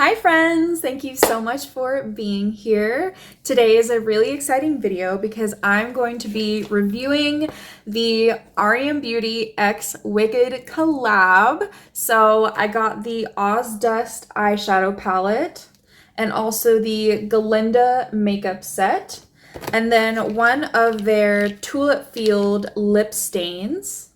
Hi friends! Thank you so much for being here. Today is a really exciting video because I'm going to be reviewing the REM Beauty X Wicked collab. So I got the Ozdust Eyeshadow palette and also the Galinda Makeup Set, and then one of their Tulip Field lip stains.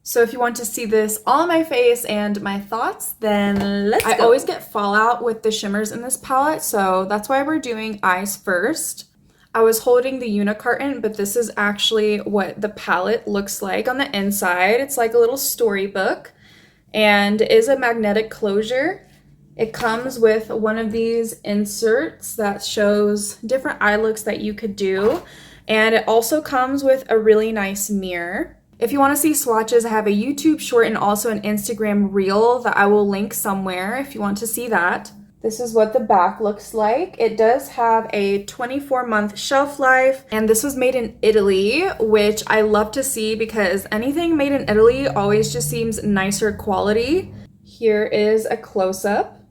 So if you want to see this all on my face and my thoughts, then let's go. I always get fallout with the shimmers in this palette, so that's why we're doing eyes first. I was holding the unicarton, but this is actually what the palette looks like on the inside. It's like a little storybook and is a magnetic closure. It comes with one of these inserts that shows different eye looks that you could do, and it also comes with a really nice mirror. If you want to see swatches, I have a YouTube short and also an Instagram reel that I will link somewhere if you want to see that. This is what the back looks like. It does have a 24-month shelf life, and this was made in Italy, which I love to see because anything made in Italy always just seems nicer quality. Here is a close-up.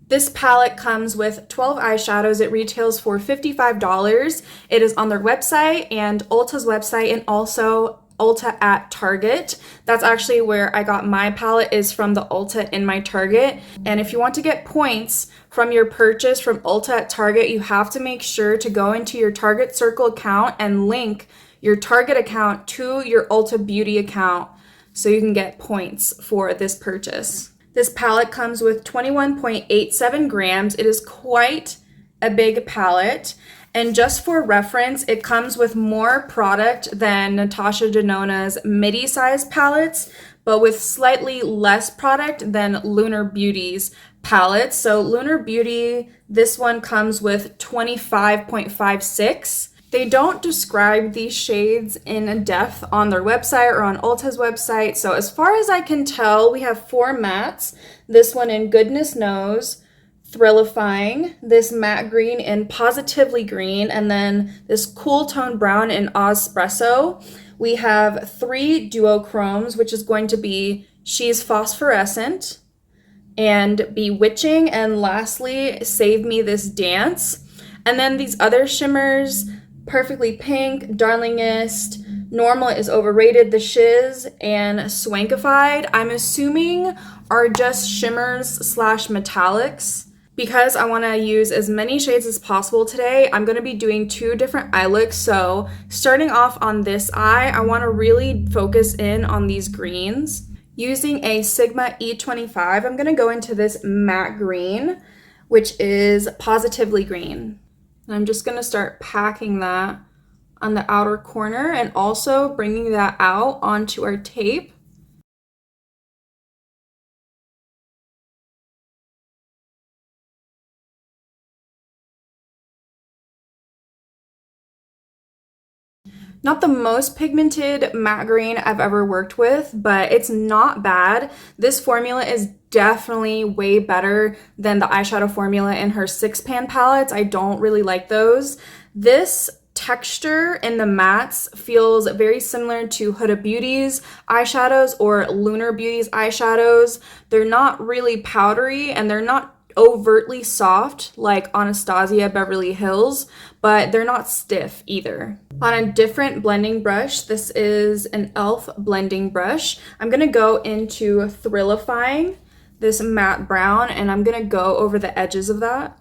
This palette comes with 12 eyeshadows. It retails for $55. It is on their website and Ulta's website, and also Ulta at Target. That's actually where I got my palette, is from the Ulta in my Target. And if you want to get points from your purchase from Ulta at Target, you have to make sure to go into your Target Circle account and link your Target account to your Ulta Beauty account so you can get points for this purchase. This palette comes with 21.87 grams. It is quite a big palette. And just for reference, it comes with more product than Natasha Denona's midi-size palettes, but with slightly less product than Lunar Beauty's palettes. So Lunar Beauty, this one comes with 25.56. They don't describe these shades in depth on their website or on Ulta's website. So as far as I can tell, we have 4 mattes. This one in Goodness Knows, Thrillifying, this matte green in Positively Green, and then this cool tone brown in Espresso. We have 3 duochromes, which is going to be She's Phosphorescent and Bewitching, and lastly, Save Me This Dance. And then these other shimmers, Perfectly Pink, Darlingest, Normal is Overrated, The Shiz, and Swankified, I'm assuming are just shimmers slash metallics. Because I want to use as many shades as possible today, I'm going to be doing 2 different eye looks. So starting off on this eye, I want to really focus in on these greens. Using a Sigma E25, I'm going to go into this matte green, which is Positively Green. And I'm just going to start packing that on the outer corner and also bringing that out onto our tape. Not the most pigmented matte green I've ever worked with, but it's not bad. This formula is definitely way better than the eyeshadow formula in her 6-pan palettes. I don't really like those. This texture in the mattes feels very similar to Huda Beauty's eyeshadows or Lunar Beauty's eyeshadows. They're not really powdery and they're not overtly soft like Anastasia Beverly Hills, but they're not stiff either. On a different blending brush, this is an e.l.f. blending brush, I'm gonna go into Thrillifying, this matte brown, and I'm gonna go over the edges of that.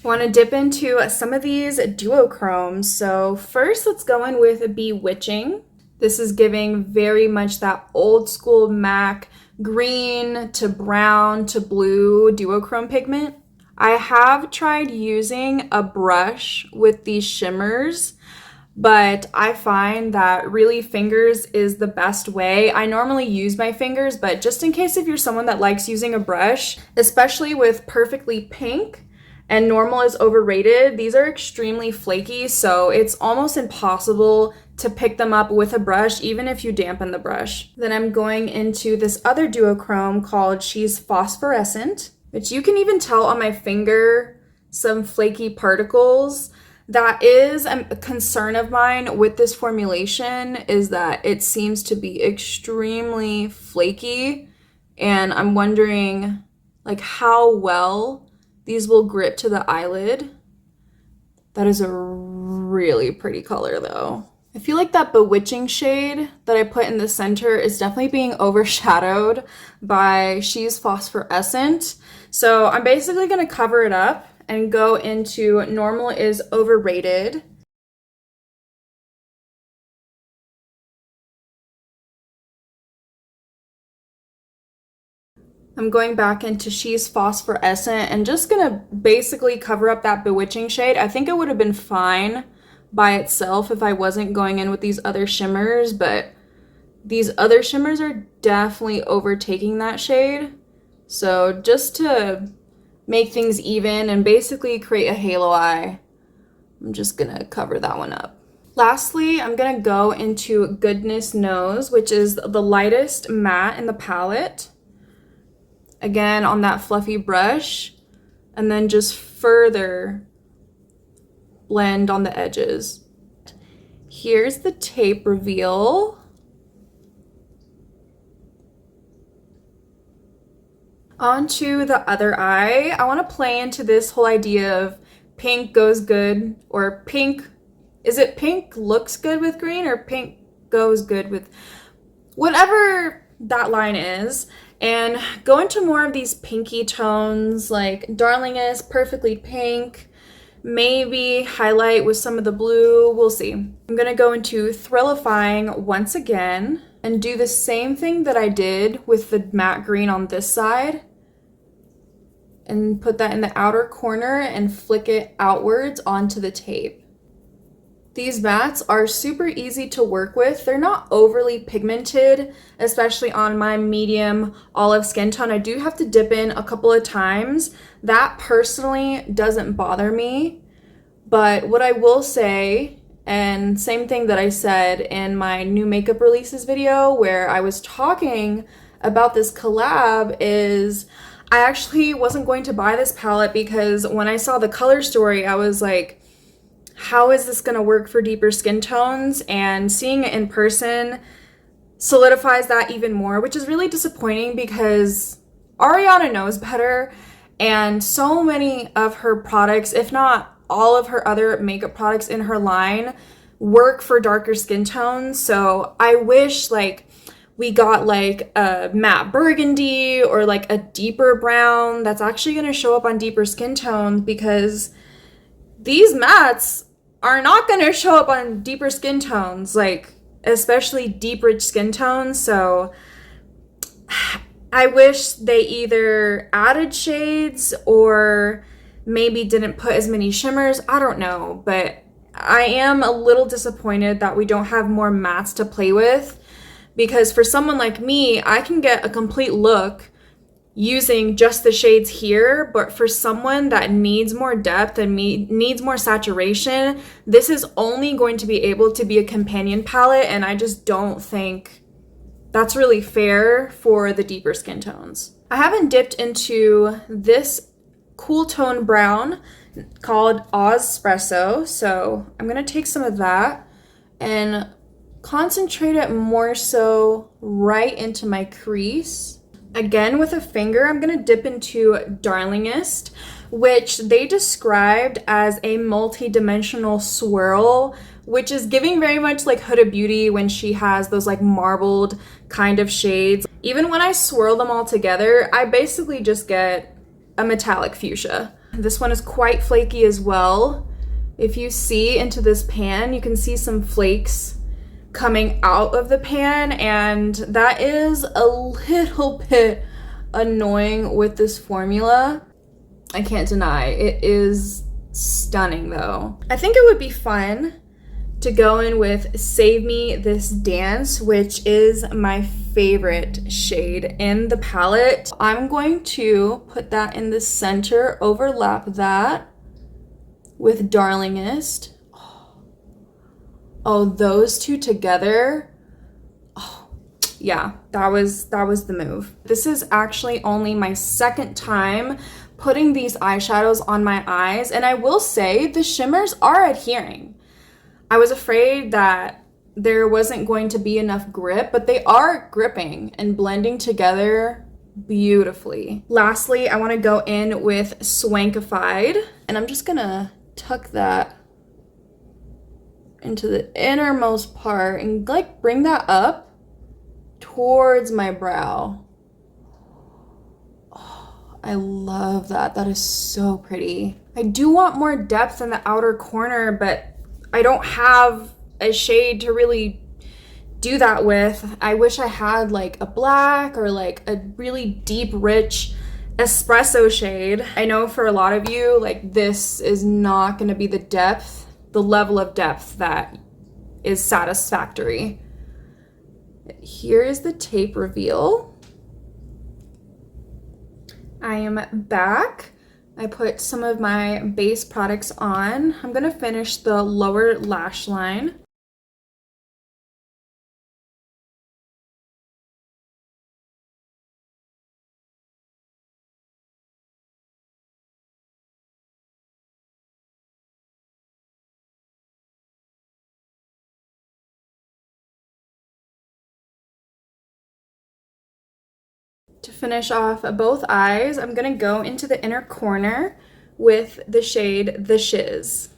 I want to dip into some of these duochromes. So first, let's go in with Bewitching. This is giving very much that old school MAC green to brown to blue duochrome pigment. I have tried using a brush with these shimmers, but I find that really fingers is the best way. I normally use my fingers, but just in case if you're someone that likes using a brush, especially with Perfectly Pink and Normal is Overrated, these are extremely flaky, so it's almost impossible to pick them up with a brush, even if you dampen the brush. Then I'm going into this other duochrome called She's Phosphorescent, which you can even tell on my finger some flaky particles That is a concern of mine with this formulation, is that it seems to be extremely flaky, and I'm wondering like how well these will grip to the eyelid. That is a really pretty color though. I feel like that bewitching shade that I put in the center is definitely being overshadowed by She's Phosphorescent. So I'm basically going to cover it up and go into Normal is Overrated. I'm going back into She's Phosphorescent and just gonna basically cover up that bewitching shade. I think it would have been fine by itself if I wasn't going in with these other shimmers, but these other shimmers are definitely overtaking that shade. So just to make things even and basically create a halo eye, I'm just gonna cover that one up. Lastly, I'm gonna go into Goodness Knows, which is the lightest matte in the palette. Again, on that fluffy brush, and then just further blend on the edges. Here's the tape reveal. Onto the other eye. I want to play into this whole idea of pink goes good, or pink, is it pink looks good with green, or pink goes good with whatever that line is, and go into more of these pinky tones like Darlingest, Perfectly Pink, maybe highlight with some of the blue, we'll see. I'm gonna go into Thrillifying once again and do the same thing that I did with the matte green on this side, and put that in the outer corner and flick it outwards onto the tape. These mattes are super easy to work with. They're not overly pigmented, especially on my medium olive skin tone. I do have to dip in a couple of times. That personally doesn't bother me. But what I will say, and same thing that I said in my new makeup releases video where I was talking about this collab, is I actually wasn't going to buy this palette because when I saw the color story, I was like, how is this going to work for deeper skin tones? And seeing it in person solidifies that even more, which is really disappointing because Ariana knows better, and so many of her products, if not all of her other makeup products in her line, work for darker skin tones. So I wish like we got like a matte burgundy or like a deeper brown that's actually going to show up on deeper skin tones, because these mattes are not going to show up on deeper skin tones, like especially deep rich skin tones. So I wish they either added shades or maybe didn't put as many shimmers. I don't know, but I am a little disappointed that we don't have more mattes to play with, because for someone like me, I can get a complete look using just the shades here, but for someone that needs more depth and needs more saturation, this is only going to be able to be a companion palette, and I just don't think that's really fair for the deeper skin tones. I haven't dipped into this cool tone brown called Ozdust, so I'm gonna take some of that and concentrate it more so right into my crease. Again, with a finger, I'm going to dip into Darlingest, which they described as a multi-dimensional swirl, which is giving very much like Huda Beauty when she has those like marbled kind of shades. Even when I swirl them all together, I basically just get a metallic fuchsia. This one is quite flaky as well. If you see into this pan, you can see some flakes coming out of the pan, and that is a little bit annoying with this formula. I can't deny it is stunning though. I think it would be fun to go in with Save Me This Dance, which is my favorite shade in the palette. I'm going to put that in the center, overlap that with Darlingest. Oh, those two together. Oh, yeah, that was the move. This is actually only my second time putting these eyeshadows on my eyes, and I will say the shimmers are adhering. I was afraid that there wasn't going to be enough grip, but they are gripping and blending together beautifully. Lastly, I want to go in with Swankified, and I'm just gonna tuck that into the innermost part and like bring that up towards my brow. Oh, I love that. That is so pretty. I do want more depth in the outer corner, but I don't have a shade to really do that with. I wish I had like a black or like a really deep, rich espresso shade. I know for a lot of you, like this is not gonna be the level of depth that is satisfactory. Here is the tape reveal. I am back. I put some of my base products on. I'm gonna finish the lower lash line. To finish off both eyes, I'm gonna go into the inner corner with the shade The Shiz.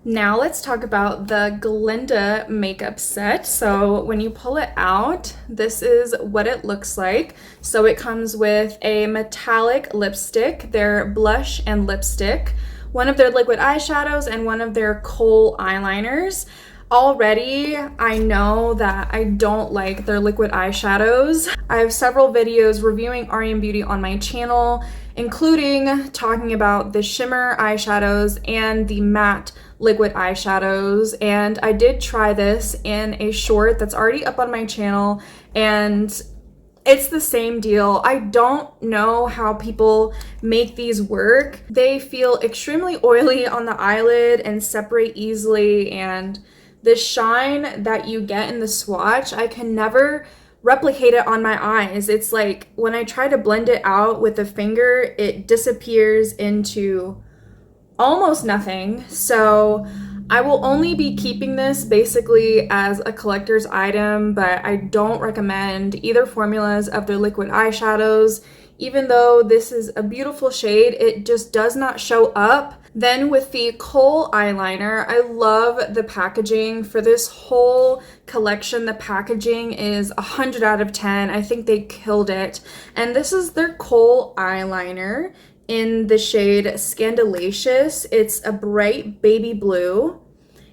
Now let's talk about the Galinda Makeup Set. So when you pull it out, this is what it looks like. So it comes with a metallic lipstick, their blush and lipstick, one of their liquid eyeshadows, and one of their kohl eyeliners. Already, I know that I don't like their liquid eyeshadows. I have several videos reviewing RM Beauty on my channel, including talking about the shimmer eyeshadows and the matte liquid eyeshadows, and I did try this in a short that's already up on my channel, and it's the same deal. I don't know how people make these work. They feel extremely oily on the eyelid and separate easily, and the shine that you get in the swatch, I can never replicate it on my eyes. It's like when I try to blend it out with a finger, it disappears into almost nothing. So I will only be keeping this basically as a collector's item, but I don't recommend either formulas of their liquid eyeshadows. Even though this is a beautiful shade, it just does not show up. Then with the kohl eyeliner, I love the packaging for this whole collection. The packaging is 100 out of 10. I think they killed it. And this is their kohl eyeliner in the shade Scandalacious. It's a bright baby blue.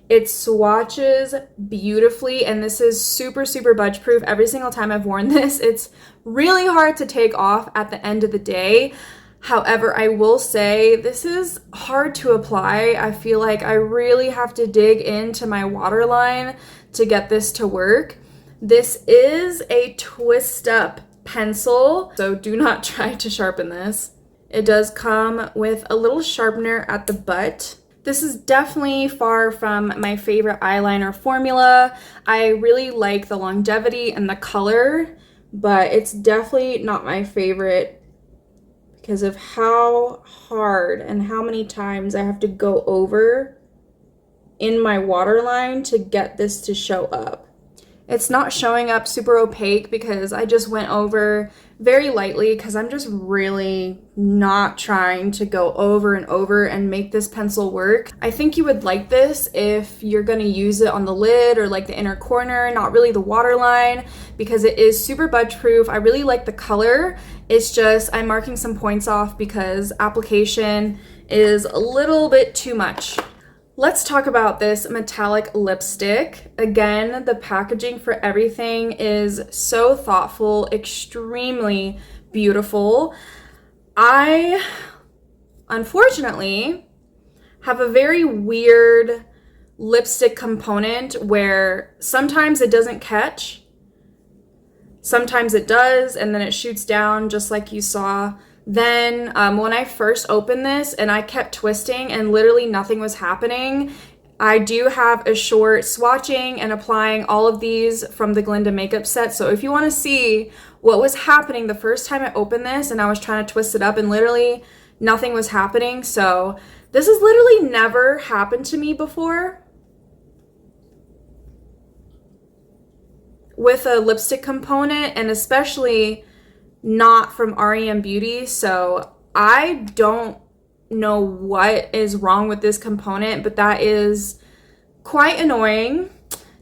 It swatches beautifully, and this is super, super budge proof. Every single time I've worn this, it's really hard to take off at the end of the day. However, I will say this is hard to apply. I feel like I really have to dig into my waterline to get this to work. This is a twist up pencil, so do not try to sharpen this. It does come with a little sharpener at the butt. This is definitely far from my favorite eyeliner formula. I really like the longevity and the color, but it's definitely not my favorite because of how hard and how many times I have to go over in my waterline to get this to show up. It's not showing up super opaque because I just went over very lightly because I'm just really not trying to go over and over and make this pencil work. I think you would like this if you're going to use it on the lid or like the inner corner, not really the waterline, because it is super budge proof. I really like the color. It's just I'm marking some points off because application is a little bit too much. Let's talk about this metallic lipstick. Again, the packaging for everything is so thoughtful, extremely beautiful. I, unfortunately, have a very weird lipstick component where sometimes it doesn't catch, sometimes it does, and then it shoots down just like you saw. Then when I first opened this and I kept twisting and literally nothing was happening, I do have a short swatching and applying all of these from the Galinda Makeup Set. So if you want to see what was happening the first time I opened this and I was trying to twist it up and literally nothing was happening. So this has literally never happened to me before with a lipstick component, and especially not from REM Beauty. So I don't know what is wrong with this component, but that is quite annoying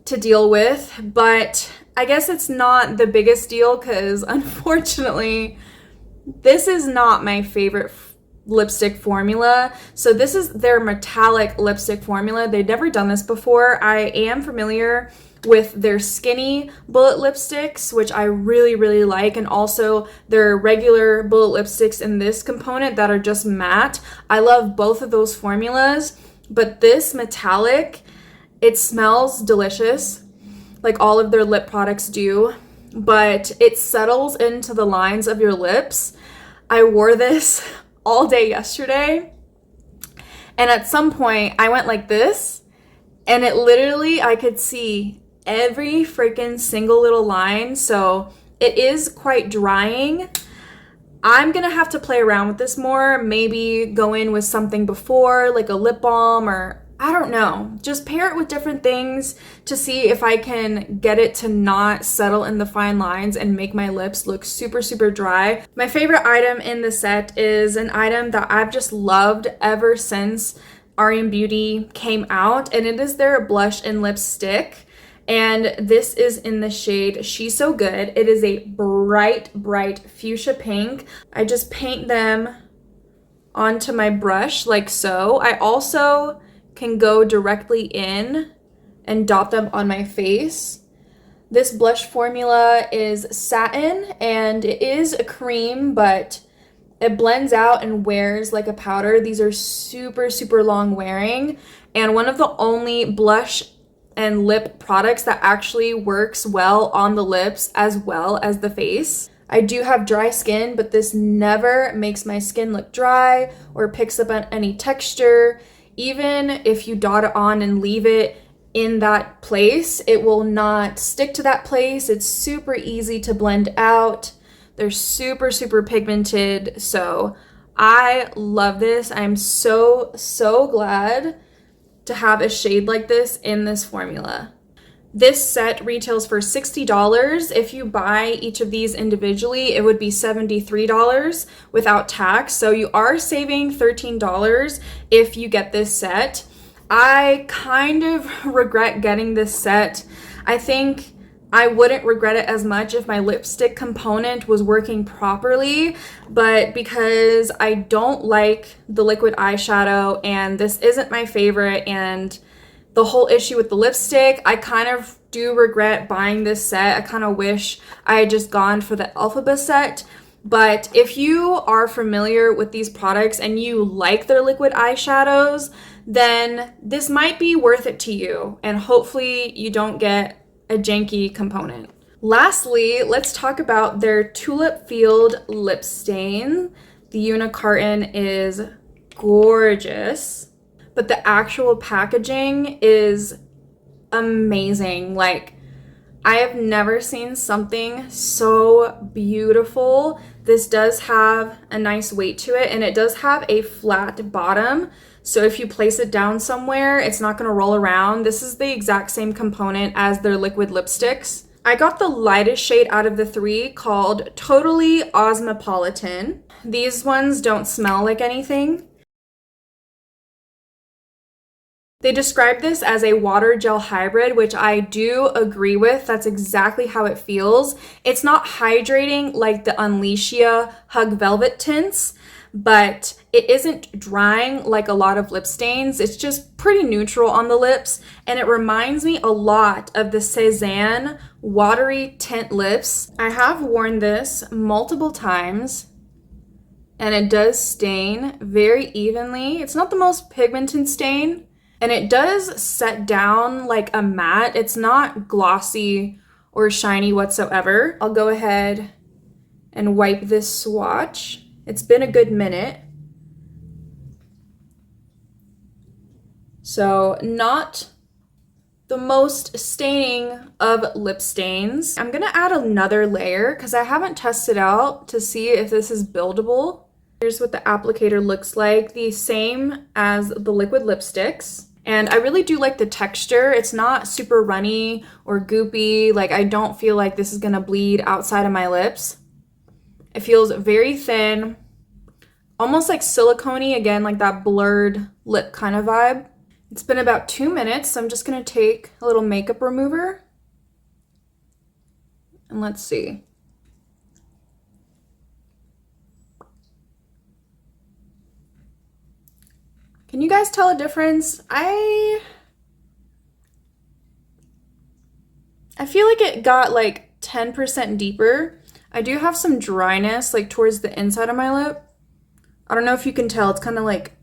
to deal with. But I guess it's not the biggest deal because unfortunately this is not my favorite lipstick formula. So this is their metallic lipstick formula. They've never done this before. I am familiar with their skinny bullet lipsticks, which I really like, and also their regular bullet lipsticks in this component that are just matte. I love both of those formulas, but this metallic, it smells delicious like all of their lip products do, but it settles into the lines of your lips. I wore this all day yesterday, and at some point I went like this, and it literally, I could see every freaking single little line. So it is quite drying. I'm gonna have to play around with this more, maybe go in with something before, like a lip balm, or I don't know, just pair it with different things to see if I can get it to not settle in the fine lines and make my lips look super dry. My favorite item in the set is an item that I've just loved ever since REM Beauty came out, and it is their blush and lipstick. And this is in the shade She's So Good. It is a bright fuchsia pink. I just paint them onto my brush like so. I also can go directly in and dot them on my face. This blush formula is satin, and it is a cream, but it blends out and wears like a powder. These are super long wearing, and one of the only blush and lip products that actually works well on the lips as well as the face. I do have dry skin, but this never makes my skin look dry or picks up on any texture. Even if you dot it on and leave it in that place, it will not stick to that place. It's super easy to blend out. They're super pigmented. So I love this. I'm so glad to have a shade like this in this formula. This set retails for $60. If you buy each of these individually, it would be $73 without tax. So you are saving $13 if you get this set. I kind of regret getting this set. I think I wouldn't regret it as much if my lipstick component was working properly, but because I don't like the liquid eyeshadow and this isn't my favorite, and the whole issue with the lipstick, I kind of do regret buying this set. I kind of wish I had just gone for the Alphaba set. But if you are familiar with these products and you like their liquid eyeshadows, then this might be worth it to you, and hopefully you don't get a janky component. Lastly, let's talk about their Tulip Field lip stain. The unicarton is gorgeous, but the actual packaging is amazing. Like, I have never seen something so beautiful. This does have a nice weight to it, and it does have a flat bottom. So if you place it down somewhere, it's not gonna roll around. This is the exact same component as their liquid lipsticks. I got the lightest shade out of the three, called Totally Osmopolitan. These ones don't smell like anything. They describe this as a water gel hybrid, which I do agree with. That's exactly how it feels. It's not hydrating like the Unleashia Hug Velvet tints, but it isn't drying like a lot of lip stains. It's just pretty neutral on the lips, and it reminds me a lot of the Cezanne Watery Tint Lips. I have worn this multiple times, and it does stain very evenly. It's not the most pigmented stain, and it does set down like a matte. It's not glossy or shiny whatsoever. I'll go ahead and wipe this swatch. It's been a good minute. So not the most staining of lip stains. I'm gonna add another layer because I haven't tested out to see if this is buildable. Here's what the applicator looks like, the same as the liquid lipsticks. And I really do like the texture. It's not super runny or goopy. Like, I don't feel like this is gonna bleed outside of my lips. It feels very thin, almost like silicone-y, again, like that blurred lip kind of vibe. It's been about 2 minutes, so I'm just gonna take a little makeup remover. And let's see. Can you guys tell a difference? I feel like it got like 10% deeper. I do have some dryness like towards the inside of my lip. I don't know if you can tell, it's kind of like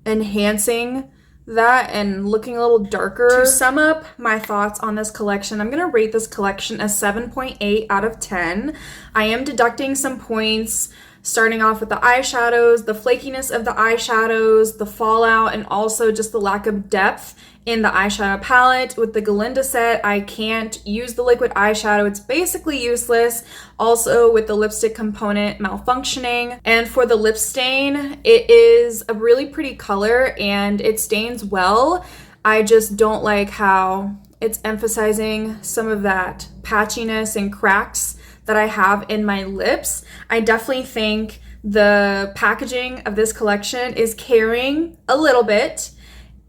enhancing that and looking a little darker. To sum up my thoughts on this collection, I'm gonna rate this collection a 7.8 out of 10. I am deducting some points, starting off with the eyeshadows, the flakiness of the eyeshadows, the fallout, and also just the lack of depth in the eyeshadow palette. With the Galinda set, I can't use the liquid eyeshadow. It's basically useless. Also with the lipstick component malfunctioning. And for the lip stain, it is a really pretty color and it stains well. I just don't like how it's emphasizing some of that patchiness and cracks that I have in my lips. I definitely think the packaging of this collection is carrying a little bit.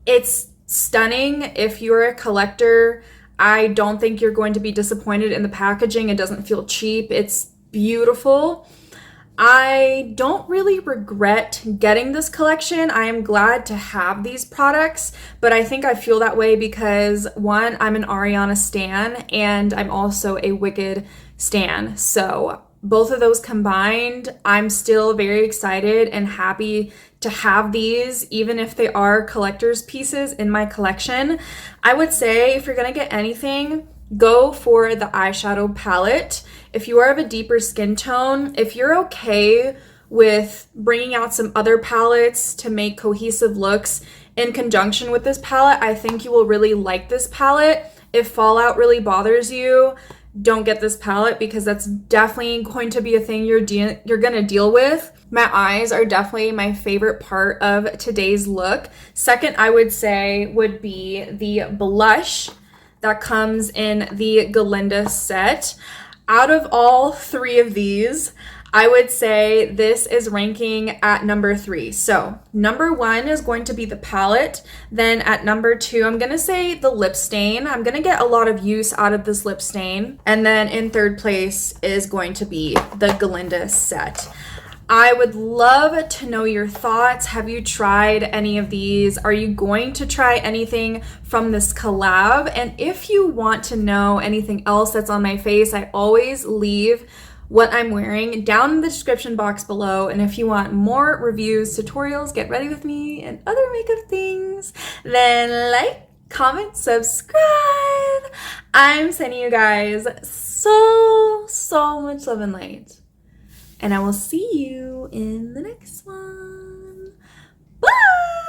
It's stunning. If you're a collector, I don't think you're going to be disappointed in the packaging. It doesn't feel cheap. It's beautiful. I don't really regret getting this collection. I am glad to have these products, but I think I feel that way because, one, I'm an Ariana stan and I'm also a Wicked stan. So both of those combined, I'm still very excited and happy to have these, even if they are collector's pieces in my collection. I would say if you're gonna get anything, go for the eyeshadow palette. If you are of a deeper skin tone, if you're okay with bringing out some other palettes to make cohesive looks in conjunction with this palette, I think you will really like this palette. If fallout really bothers you, don't get this palette because that's definitely going to be a thing you're gonna deal with. My eyes are definitely my favorite part of today's look. Second, I would say, would be the blush that comes in the Galinda set. Out of all three of these, I would say this is ranking at number 3. So number 1 is going to be the palette. Then at number 2, I'm gonna say the lip stain. I'm gonna get a lot of use out of this lip stain. And then in third place is going to be the Galinda set. I would love to know your thoughts. Have you tried any of these? Are you going to try anything from this collab? And if you want to know anything else that's on my face, I always leave what I'm wearing down in the description box below. And if you want more reviews, tutorials, get ready with me, and other makeup things, then like, comment, subscribe. I'm sending you guys so much love and light. And I will see you in the next one. Bye!